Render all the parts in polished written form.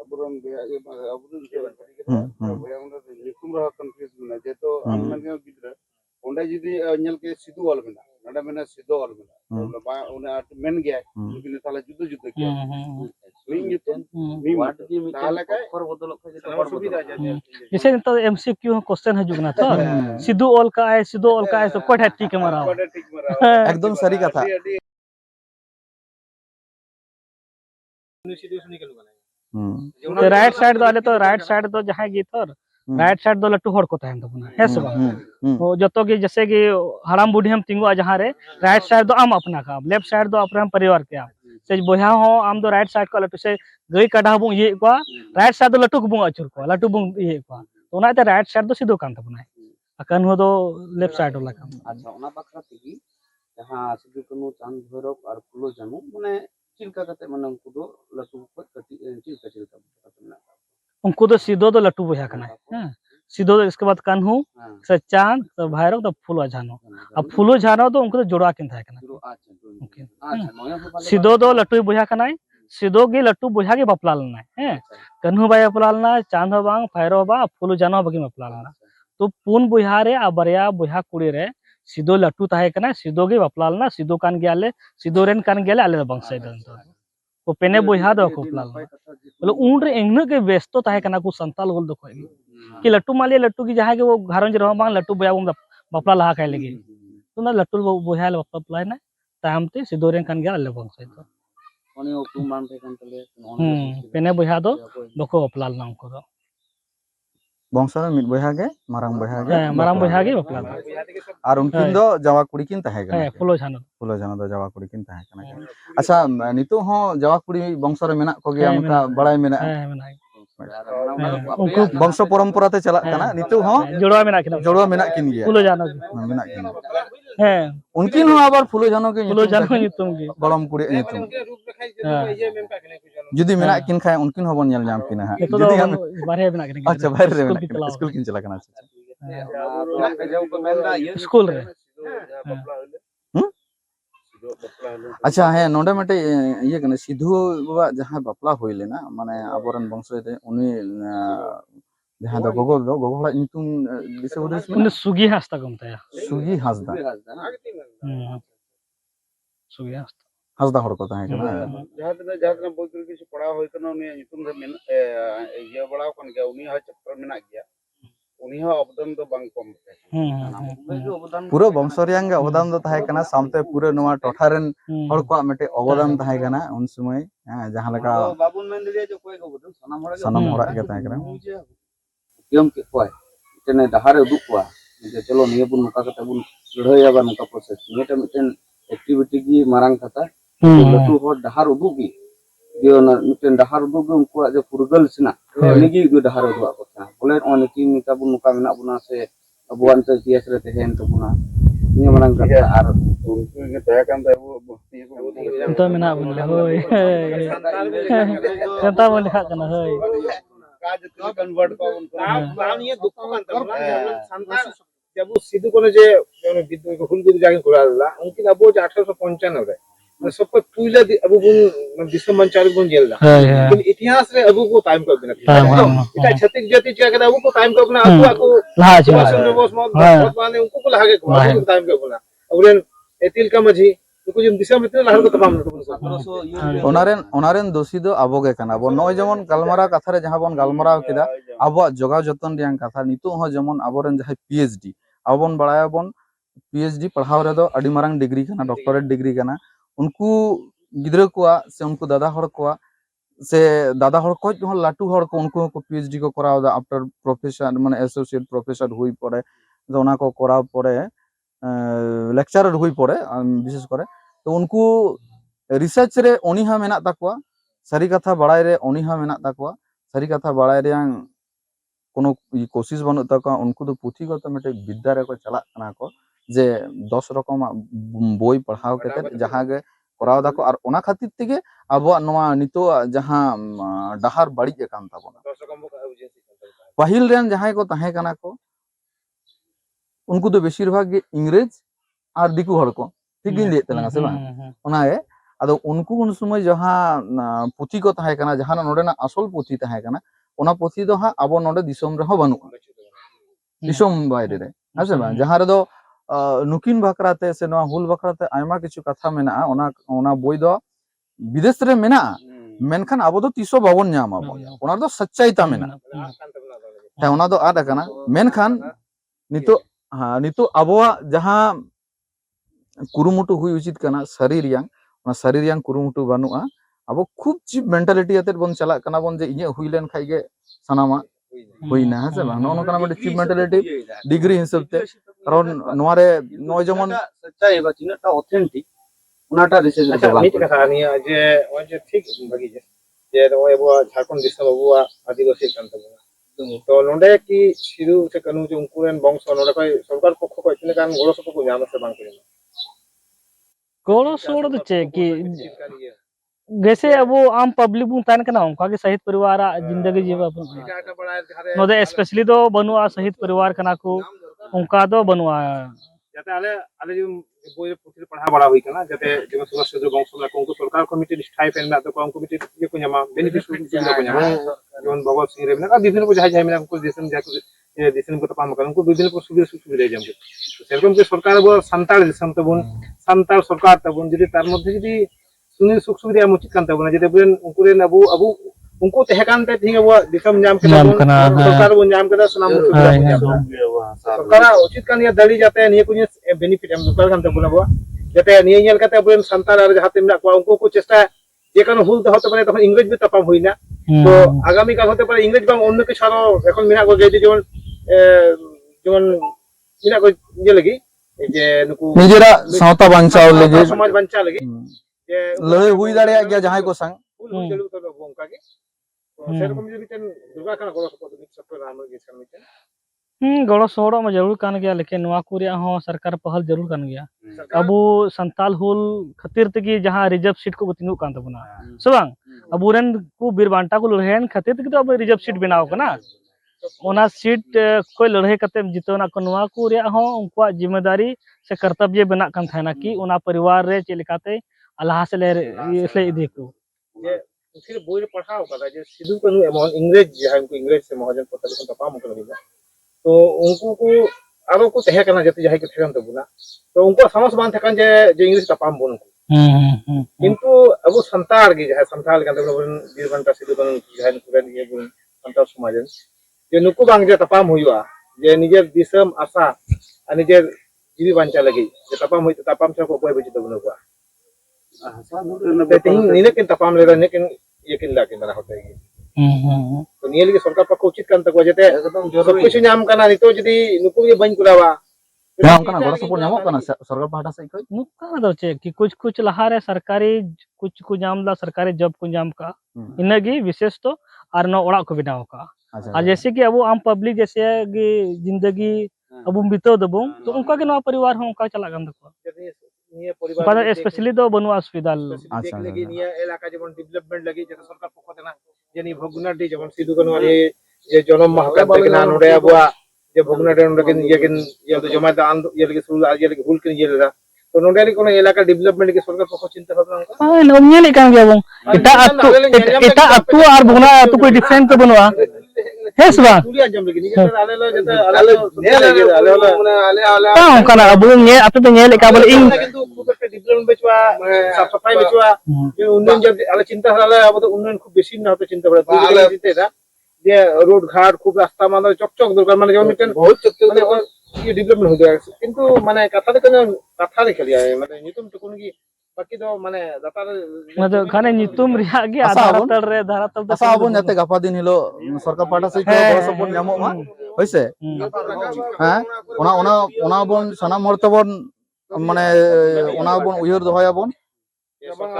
aburan nyutum rah confuse mena jeto amman ge gidra onda jidi nyel ke sidu wal mena nada mena sidu wal mena ba una men ge lekin tala judo judo ge min nyutum min wat ji tala ka khor bodolok ka jeta khor subida जैसे तो MCQ question है जुगना तो Sidhu all का है तो कोठा ठीक मारा एकदम सही कथा तो राइट साइड दो आले तो राइट साइड दो जहां गी थर राइट साइड दो लट्टू हड़ को तहन तबना है सब वो जतो की जैसे कि हराम बूढ़ी हम तिंगुआ जहां रे राइट साइड दो आम अपना का लेफ्ट साइड दो अपने हम परिवार के आप से बोया हो आम दो राइट साइड को लट्टू से गई काढा बु ये को राइट साइड दो लट्टू को बु अचुर को लट्टू बु ये को तो ना राइट साइड दो सिधो कान तबना अकन हो दो लेफ्ट साइड वाला काम अच्छा ओना बखरा तिगी जहां सिद्धू कनु चांद भैरव और फुलो जानू माने चिलका कते माने उनको दो लट्टू को कटी चिलका उनको तो सीधो तो लट्टू बोया करना है सीधो इसके बाद कान्हू से चांद तो भैरव तो फूलो झानो अब फूलो झानो तो उनको तो जोड़ा किन था करना सीधो तो लट्टू बोया करना है सीधो के लट्टू बोया के बपला लेना है कान्हू बाय बपला लेना चांद हो बांग भैरव बा फूलो झानो बगी बपला लेना तो पुन बोया रे आ बरिया बोया कुड़ी रे सीधो लट्टू ताहे करना सीधो के बपला लेना सीधो कान गयाले सीधो रेन कान गयाले आले बंग साइड को पेने बोया दो को बपला बोले उन रे एंगन के व्यस्त ताहे करना को संताल गोल दो कोई कि लट्टू मालिया लट्टू की जहां के वो घरंज रहो बांग लट्टू बोया बपला लहा खाए लगे तो ना लट्टू बोया ले बपला ना तामते सीधो रेन कान गयाले बंग साइड पेने बोया दो बको बपला लेना उनको दो बंश मिद बहा के मारांग बहा के बपला और उनकिन दो जावा कुड़ी किन ताहे गना फुलो झानो दो जावा कुड़ी किन ताहे गना अच्छा नितो हो जावा कुड़ी बंश रे मेना को गया उनका बड़ाई मेना उनको वंश परंपरा ते चला कना नितो हो जोड़वा मेना किन गया फुलो जानो मेना किन हैं उनकिन हो आबार फुलो जानो के नितुम के गलम कुड़ी नितुम जुदी मेना किन खाय उनकिन होबन नेल जाम किना हा जुदी हम बारे मेना किन अच्छा बाहर रे मेना स्कूल किन चला कना स्कूल रे अच्छा है नोडे मटे ये कने सिद्धू बाबा जहां बपला होई लेना माने आबरन वंश रे उनी जहां द गोगो हला नितुम दिसे उदेश उन सुगी हास्ता गमता सुगी हासदा सुगी हास्ता हासदा हड़ को ताहे कना जहां बोल के किसी पढ़ा होय कनो उनी नितुम रे मेन ये बड़ा कोन गया उनी हा चक्र मेना गया उनी हा अवदान तो बांग कम पूरा वंश रियांग अवदान दो ताहे कना सामते पूरा नवा टोठारन हड़ को मटे अवदान ताहे कना उन समय जहां लगा बाबुन मेन दिले जो कोई को सनम हड़ा के ताहे कना यम के कोय इतने दहारे उदुक को जे चलो निये बुन नुका कते बुन लड़ाया बा नुका प्रोसेस नेटा मिटन एक्टिविटी की मारंग कथा लटू हो दहार उदुक की दियो ना मिटन दहार उदुक उनको जे फुरगल सिना निगी दो दहार उदुक को था बोले ओनकी निका बुन नुका मेना बुना से अबुआन से सीएस रे तेहेन तो बुना निये मारंग कथा आर उनको के दया काम वो तो मेना बुन होय संता बोल खा कना होय काज तो कन्वर्ट को उनको नाम ये दुख को अंतर संतान जब वो सिद्धू को जे विद्युत को हुल जाके घोड़ाला उनकी अबो 1895 रे सब को तुइला अबो बुन दिसम मंचार बुन जेलदा लेकिन इतिहास रे अबो को टाइम को बिना इटा छत्तीस जाति चाके अबो को टाइम को अपना अबो लहा बोस मत माने उनको को लागे को टाइम को अपना अबरेन एतिल का मझी तो जम दिशा में लहर को तमाम ओनारेन दोषी दो आबो के कना बो नय जमन गालमारा कथा रे जहां बन गालमारा केदा आबो जोगा जतन रियां कथा नितो हो जमन आबोरेन जहां पीएचडी आबोन बड़ाया बन पीएचडी पढ़ाव रे दो अडी मारंग डिग्री कना डॉक्टरेट डिग्री कना उनको गिद्रा को से उनको दादा हड़ को से दादा हड़ को लाटू हड़ को उनको पीएचडी को कराव दा आफ्टर प्रोफेसर माने एसोसिएट प्रोफेसर हुई पड़े जोना को कराव पड़े लेक्चरर हुई पड़े विशेष करे तो उनको रिसर्च रे ओनिहा मेना ताकवा सारी कथा बड़ाई रे ओनिहा मेना ताकवा सारी कथा बड़ाई रे कोनो कोशिश बनु ताकवा उनको तो पुथीगत मटे विद्या रे को चला कना को जे 10 रकम बोई पढ़ाव केते जहां गे कराव दाको और ओना खातिर तेगे अब नवा नितो जहां डहार बाड़ी के काम ताबोना पहिल रेन जहां को ताहे कना को उनको तो बेसिर भाग इंग्रेज और दिकू हड़ को ठीक गिन लेते लगा से बा ओना है ᱟᱫᱚ ᱩᱱᱠᱩ ᱩᱱ ᱥᱚᱢᱚᱭ ᱡᱟᱦᱟᱸ ᱯᱩᱛᱷᱤ ᱠᱚ ᱛᱟᱦᱮᱸ ᱠᱟᱱᱟ ᱡᱟᱦᱟᱸ ᱱᱚᱰᱮᱱᱟᱜ ᱟᱥᱚᱞ ᱯᱩᱛᱷᱤ ᱛᱟᱦᱮᱸ ᱠᱟᱱᱟ ᱚᱱᱟ ᱯᱩᱛᱷᱤ ᱫᱚ ᱦᱟᱸᱜ ᱟᱵᱚ ᱱᱚᱰᱮ ᱫᱤᱥᱚᱢ ᱨᱮᱦᱚᱸ ᱵᱟᱹᱱᱩᱜᱼᱟ ᱫᱤᱥᱚᱢ ᱵᱟᱭᱨᱮ ᱨᱮ ᱦᱮᱸ ᱥᱮ ᱵᱟᱝ ᱡᱟᱦᱟᱸ ᱨᱮᱫᱚ ᱱᱩᱠᱤᱱ ᱵᱟᱠᱷᱨᱟᱛᱮ ᱥᱮ ᱱᱚᱣᱟ ᱦᱩᱞ ᱵᱟᱠᱷᱨᱟᱛᱮ ᱟᱭᱢᱟ ᱠᱤᱪᱷᱩ ᱠᱟᱛᱷᱟ ᱢᱮᱱᱟᱜᱼᱟ ᱚᱱᱟ ᱵᱳᱭ ᱫᱚ বিদেশ রে মেনাᱜᱼᱟ ᱢᱮᱱᱠᱷᱟᱱ ᱟᱵᱚ ᱫᱚ ᱛᱤᱥ ᱦᱚᱸ ᱵᱟᱵᱚᱱ ᱧᱟᱢᱟ ᱚᱱᱟ ᱫᱚ ᱥᱚᱪᱪᱟᱭᱤᱛᱟ ᱢᱮᱱᱟᱜᱼᱟ ᱦᱮᱸ ᱚᱱᱟ ᱫᱚ ᱟᱫ ᱟᱠᱟᱱᱟ ᱢᱮᱱᱠᱷᱟन ᱱᱤᱛᱚᱜ ᱟᱵᱚᱣᱟᱜ ᱡᱟᱦᱟᱸ कुरुमुटु हुई उचित करना सारी रियांग सारी रियांग कुरुमुटु बानुआ अब खूब चीप मेंटालिटी आते बन चला करना बन जे इnye हुई लेन खाई गे सनामा हुईना है से बा नो नो करना बे चीप मेंटालिटी डिग्री हिसाब ते कारण नोरे नो जेमन सच्चाई बा चिनाटा ऑथेंटिक उनाटा रिसर्च अच्छा मीट कथा निया जे ओय जे ठीक बगी जे ओय अबो झारखंड दिसम अबो आदिवासी कान तबना तो नोंडे की सिदु से कनु जे उनकुरेन बंश नोंडे कोई सरकार पक्ष को इतने कान गोलो सको को जाम से बांग करिना गोड़ो सोड़ तो चे कि जैसे अब वो आम पब्लिक बुन तान कना उनका के शहीद परिवार जिंदगी जीवा नोदे स्पेशली तो बनुआ शहीद परिवार कना को उनका तो बनुआ जाते आले जो बोय पुथि पढ़ा बड़ा हुई कना जाते जेमा सुभाष चंद्र बंश ला को सरकार कमिटी स्टाइपेंड ना तो को कमिटी ये को न्यामा बेनिफिट को न्यामा जोन भगत सिंह रे ना विभिन्न को जाय में को देशन जा ये देशन को तपाम कर उनको विभिन्न को सुविधा जाम के सेरकम के सरकार बो संताल दिसम तबुन संताल सरकार तबुन जदि तार मध्ये जदि सुनि सुख सुविधा मुचित कान तबुन जदि बुन उनको रे अबु उनको तहकान ते थिंग अब दिसम जाम के सरकार बो जाम के सनाम सरकार उचित कान या दड़ी जाते हैं ये कुछ बेनिफिट हम सरकार कान तबुन अब जाते निये नेल कते बुन संताल आर जहाते मेना को उनको को चेष्टा जे कान हुल द होते पारे तखन इंग्लिश भी तपाम होइना तो आगामी काल होते पारे इंग्लिश बांग अन्य के सारो এখন मेना को जे जेमन जेमन मेना को जे लगी जे नुकु निजेरा सावता बांचाव लगे समाज बांचा लगी जे लड़ाई हुई दाड़े गया जहां को संग हुल जलु तो बोंका के तो सेरकम जे मिटन दुर्गा खाना गोलो सपोर्ट मिट सपोर्ट नाम के छन मिटन गड़ो सोड़ो में जरूर कान गया लेकिन नवा कुरिया हो सरकार पहल जरूर कान गया अबो संताल हुल खातिर तकी जहां रिजर्व सीट को बतिंगु कान तबना सुबांग अबुरन को बीरबांटा को लड़हेन खातिर तकी तो अब रिजर्व सीट बनाव कना ओना सीट कोई लड़ाई कते जितोना को नवा कुरिया हो उनका जिम्मेदारी से कर्तव्य बना कान थाना कि ओना परिवार रे चेलिकाते अल्लाह से ले इदी को जे फिर बोय पढ़ाओ कदा जे सिधु कनु एमन इंग्लिश जे हमको इंग्लिश से महाजन पता को तपाम कर तो उनको को आरो को तहे कना जति जाय के थेकन तबुना तो उनको समझ बान थकन जे इंग्लिश तपाम बोन को किंतु अब संतार गे जे संताल का तबन बीरबंटा सिधु कनु जहन कुरन ये बुन संताल समाजन जे नुकु बांग जे तपाम हुआ जे निजेर दिसम आशा आ निजेर जीवी बांचा लगी जे तपाम होय तपाम छ को कोई बजि तबन को तेहिं निने के तपाम ले ने के यकिन लाके मरा होते है तो नियल के सरकार पक्ष उचित कान तक जते सब कुछ नाम कना नितो जदी नुकु ये बन कुरावा या उनका गोड़ सपोर्ट नामो कना सरकार पाहटा से कोई नुका दो चे कि कुछ लहारे सरकारी कुछ को जाम ला सरकारी जॉब को जाम का इनगी विशेष तो और न ओड़ा को बनाव का और जैसे कि अब आम पब्लिक जैसे कि जिंदगी अब बितो दबो तो उनका के नवा परिवार हो उनका चला गन दको निये परिवार स्पेशली तो बनवा सुविधा अच्छा लगी निये इलाका जेमन डेवलपमेंट लगी जे सरकार पक्ष देना जेनी भगुनाडी जेमन सिधु कनु ये जे जनम महकान तकना नोडे अबुआ जे भगुनाडी नोडे के ये तो जमा दान ये लगे सुल आज ये लगे हुल के ये लेदा तो नोडे कोनो इलाका डेवलपमेंट के सरकार पक्ष चिंता भावना उनका हां नोमिया लेकान गया बं एटा अतु और भगुना अतु कोई डिफरेंट तो बनवा है सबा तुलिया जम लगी निजे आले लो जते आले हां kana abu nye atu to nye leka bole ing किंतु खूब एक डेवलपमेंट बेचवा साफ सफाई बेचवा ये उन्नयन जब आले चिंता आले अब तो उन्नयन खूब बेसी ना होते चिंता बड़ा चिंता था जे रोड घाट खूब रास्ता माने चकचक दरकार माने जो मिटन बहुत माने ये डेवलपमेंट हो गया किंतु माने कथा देखलिया माने नितुम तो कोन की बाकी तो माने दातार मतलब खाने नितुम रिया गे आधारतल रे धारतल आशा आबो जाते गापा दिन हिलो सरकार पाहटा से गोड़ सपोर्ट नामो मा होइसे हां ओना बोन सनाम हर तबन माने ओना बोन उयहर दोहया बोन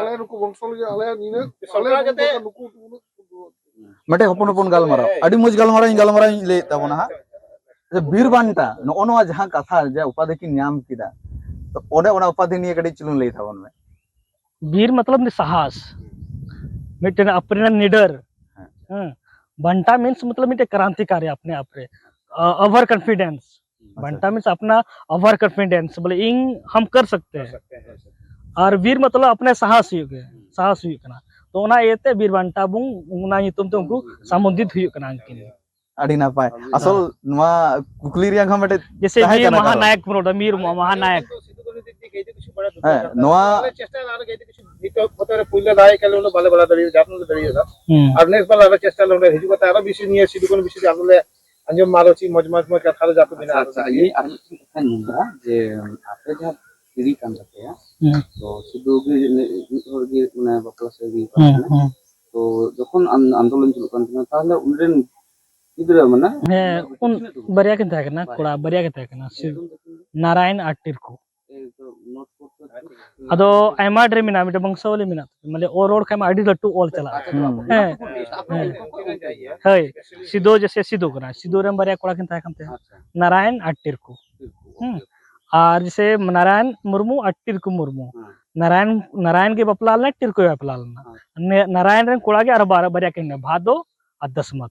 आले नुकु बंशल जे आले निने सरकार जते नुकु मटे हपन हपन गालमारा अडी मुज गालमारा ले तबना हा जे बीरबांटा नोनो जहां कथा जे उपाधि की नाम किदा तो ओने ओना उपाधि निये कडी चलुन ले थावन में वीर मतलब साहस मिटन अपने निडर बंटा मीन्स मतलब मिटे क्रांतिकारी अपने आप रे ओवर कॉन्फिडेंस बंटा मीन्स अपना ओवर कॉन्फिडेंस बोले इंग हम कर सकते हैं और वीर मतलब अपने साहस हुई के साहस हुई कना तो ओना एते वीर बांटा बुंग उना nyutum ते उनको संबोधित हुई कना अंकिन adi napai asal nua kukli riang ha mete जैसे ताहे वीर कना कारो। महानायक प्रोड वीर महानायक nua চেষ্টা আর গেতে কিছু দিতে হতে পুইলা দায় কেন উনি ভালো ভালো দাঁড়িয়ে যাতন দাঁড়িয়ে যা আর নেক্সট বার আর চেষ্টা লন্ডে হিজু কথা আর বেশি নিয়ে সিধু কোন বেশি আসলে আঞ্জম মারোছি মজমজ মজ কথা যাতো বিনা अच्छा ये আর একটা নিন্দা যে আপনি যা তিরি কান থাকে তো শুধু কি হরগি মানে বাপলা সে কি তো যখন আন্দোলন শুরু করেন তাহলে উনরেন ইদরে মানে है उन बरिया के था ना कोड़ा बरिया के था ना नारायण आटिर को নোট করতে अदो आयमा ड्रे मिना मिटे बंगसवली मिना मतलब और रोड खामा आडी लट्टू ऑल चला है सिदो जैसे सिदो करा सिदो रे बरिया कोड़ा किन था कमते नारायण आटिर को और जैसे नारायण मुर्मू आटिर को मुर्मू नारायण नारायण के बपलाल ना टिर को बपलाल ना नारायण रे कोड़ा के अर बरिया के भादो और दसमत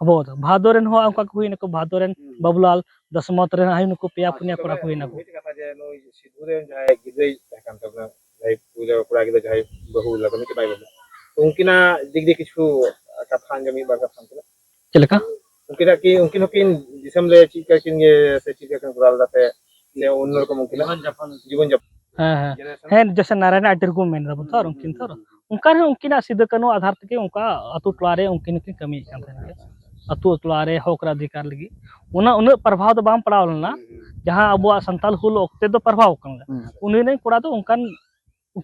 बहुत भादोरेन हो अंका कोई नको भादोरेन बबलाल दसमत रे हाई नको पेया पुनिया कोड़ा कोई नको কথা যে নই সিধুরে যায় গিদই দেখান তো না যাই পুইলা কোড়া গিদই যায় বহু লাগনি কে বাইবে উনকিনা দিক দিয়ে কিছু কথা আঞ্জমি বা কথা ছিল चलेका उनकिना की उनकिन किन जिसम ले चीज का किन ये से चीज का गुराल जाते ले उन लोग को मुमकिन जीवन जब हां है जैसे नारायण आटिर को मेन रब तो उनकिन तो उनका है उनकिना सिद्ध कनो आधार तक उनका अतु टलारे उनकिन की कमी कान थे अतु टलारे हक अधिकार लगी उना उन प्रभाव तो बाम पड़ावल ना जहां अब संताल हुल ओक्ते तो प्रभाव कन उनी ने कोड़ा तो उनकन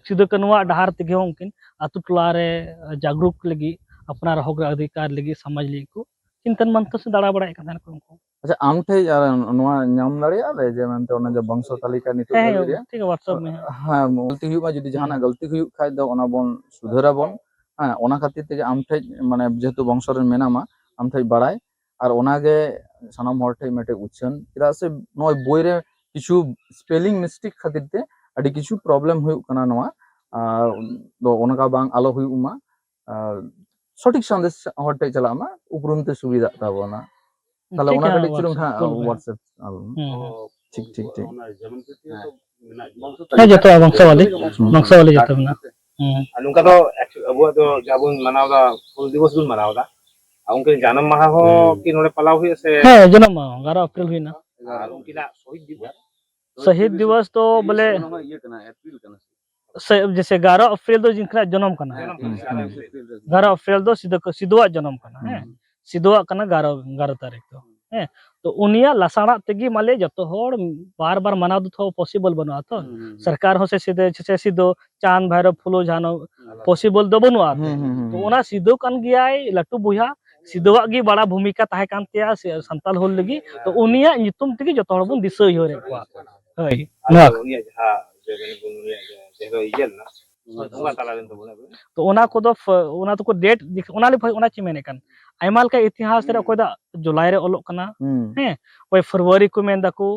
सिद्ध कनो डहार तक उनकिन अतु टलारे जागरूक लगी अपना हक अधिकार लगी समझ ली को चिंतन मंत्र से दड़ा बड़ा कन उनको अच्छा आम थे नोआ नाम लड़िया ले जे मानते ओना जे वंश तालिका नितु लड़िया ठीक है व्हाट्सएप में हाँ गलती हुआ जुदी जहाना गलती हुई खाय दो ओना बोन सुधरा बोन हाँ ओना खातिर ते आम थे माने जेतु वंश रे मेनामा आम थे बड़ाय और ओना गे सनम हर थे मेटे उच्चन किदा से नय बोय रे किछु स्पेलिंग मिस्टेक खातिर ते अडी किछु प्रॉब्लम हुई कना नोआ दो ओना का बांग आलो हुई उमा सठिक संदेश हर थे चलामा उपरुमते सुविधा ताबोना তাহলে ওনা কাটি চুরুম হ্যাঁ WhatsApp ঠিক ঠিক ঠিক है जतो वंशवाली जतो ना उनका तो अब तो जाबुन मनावदा फुल दिवस गुन मनावदा उनके जन्म माह हो कि नोड़े पलाव हुई से है जन्म 11 अप्रैल हुई ना उनका शहीद दिवस तो बोले ये कना अप्रैल कना जैसे 11 अप्रैल तो जिनका जन्म करना है 11 अप्रैल तो सिद्धुआ जन्म करना है सिद्धुआ कना 11 तारीख तो है तो उनिया लसाड़ा तेगी माले जतो होड़ बार बार मना दो तो पॉसिबल बनवा तो सरकार हो से सीधे सिद्धो चांद भैरव फुलो जानो पॉसिबल दो बनवा तो ओना सिद्धो कन गया लट्टू बुया सिद्धुआ की बड़ा भूमिका ताहे कान तेया संताल होल लगी तो उनिया नितुम तेगी जतो होड़ बुन दिसई हो रे को हई ना उनिया जहां जे बुनिया जे रो इजल ना तो ओना को दो ओना तो को डेट ओना ले ओना ची मेने कन आयमाल का इतिहास रे कोई दा जुलाई रे ओलोक कना हैं कोई फरवरी को मेन दाको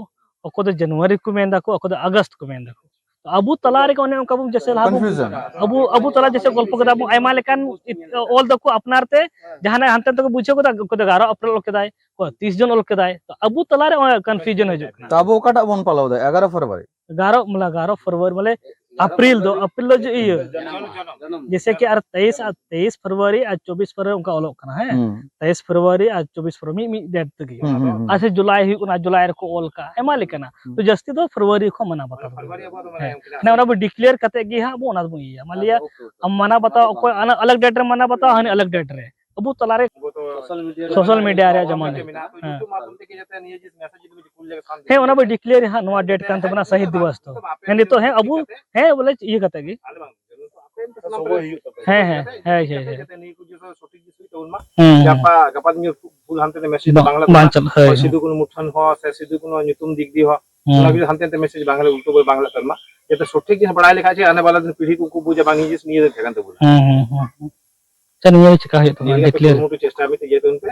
ओको दो जनवरी को मेन दाको ओको दो अगस्त को मेन दाको तो अबु तला रे कोने उनका जैसे अबु तला जैसे गल्प कदा आयमाल कान ओल दको अपनारते जहाने हंते तक बुझे को 11 अप्रैल ओल केदाय को 30 जन ओल केदाय तो अबु तला रे कंफ्यूजन हो जकना तो अबु काटा बोन पालाव दे 11 फरवरी 11 फरवरी मतलब अप्रैल दो जो ये जैसे कि 23 फरवरी और 24 फरवरी उनका ओलोक करना है 23 फरवरी और 24 फरवरी मी डेट तक ऐसे जुलाई ही उना जुलाई को ओल का एमा लेकना तो जस्ती तो फरवरी को मना बता ना ओना बो डिक्लेयर कते गी हां बो ओना बो ये मान लिया हम मना बताओ कोई अलग डेट रे मना बताओ हने अलग डेट रे अबु तलारे सोशल मीडिया रे जमाने है ओना बो डिक्लेयर हां नवा डेट कान तबना शहीद दिवस तो यानी तो है अबु है बोले ये कतेगी है गपा गपा दिन फुल हंते मैसेज बांग्ला सिधु को मुठन हो से सिधु को नितुम दिख दी हो ओना भी हंते मैसेज बांग्ला उल्टो बोल बांग्ला तरमा ये तो सठिक दिन पढ़ाई लिखा छे आने वाला दिन पीढ़ी को बुझे बांगी जिस निये ठेकान तो बोल चल ये चिका है तो डिक्लेयर मोटो चेष्टा में तो ये तो उन पे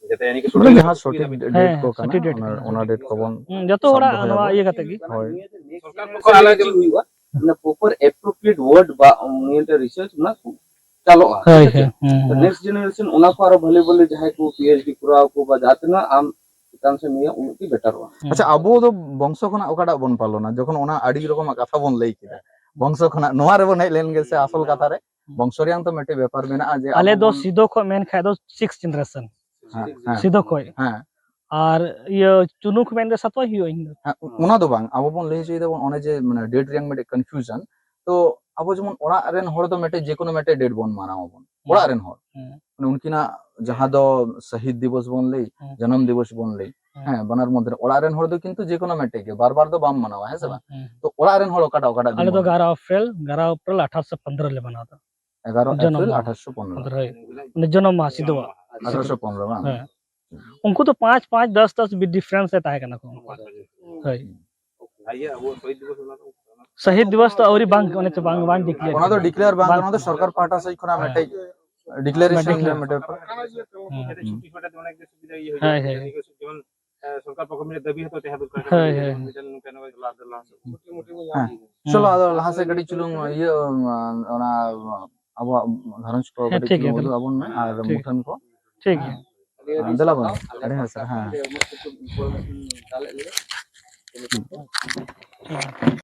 जते यानी कि मतलब यहाँ छोटी डेट को करना ओना डेट को बोन जतो ओरा नवा ये कतेगी सरकार को अलग हुआ ना प्रॉपर एप्रोप्रिएट वर्ड बा उनियन रिसर्च ना चलो नेक्स्ट जनरेशन उना को आरो भले भले जहां को पीएचडी कराव को बा जातना आम चिकान से निया उनकी बेटर हुआ अच्छा अबो तो वंश खना ओकाटा बन पालोना जखन ओना आडी रकम कथा बन लई किदा वंश खना नोआ रे बन हेलेन गे से असल कथा रे वंश रियां तो मेटे व्यापार मेना जे आले दो सीधो खो मेन खाय दो 6 जनरेशन सीधो खो हां और ये चुनु खो मेन दे सतवा हियो इन ओना दो बांग अब बन लई जई दबन ओने जे माने डेट रियां मेटे कन्फ्यूजन तो अब जेमन ओड़ा रेन होड़ तो मेटे जे कोनो मेटे डेट बन मानाव बन ओड़ा रेन होड़ माने उनकिना जहां दो शहीद दिवस बन लई जन्म दिवस बन लई हां बनार मध्य ओड़ा रेन होड़ दो किंतु जे कोनो मेटे के बार बार दो बाम मानावा है से बा तो ओड़ा रेन होड़ ओकाटा ओकाटा आले तो 11 अप्रैल 1815 ले बना था 11 जन्म अप्रैल माह। 1815 जन्म मा सीधो 1815 बांग हां उनको तो 5 5 10 10 भी डिफरेंस है ताहे कना को है आइए वो शहीद दिवस होना तो शहीद दिवस तो औरी बांग ओने तो बांग बांग डिक्लेयर ओना तो डिक्लेयर बांग ओना तो सरकार पाटा से खना मेटे डिक्लेरेशन मेटे छुट्टी फाटा तो अनेक सुविधा ये हो हाय जाए हाय जेमन सरकार पक्ष में दबी है तो तेहा दुकान हाय हाय मिटन केनो ला छोटी मोटी चलो आदो लहा से गडी चुलुंग ये ओना अब घरंज को गडी ठीक है, चुलुंग अबन में और मुठन को ठीक है दला बन अरे सर हां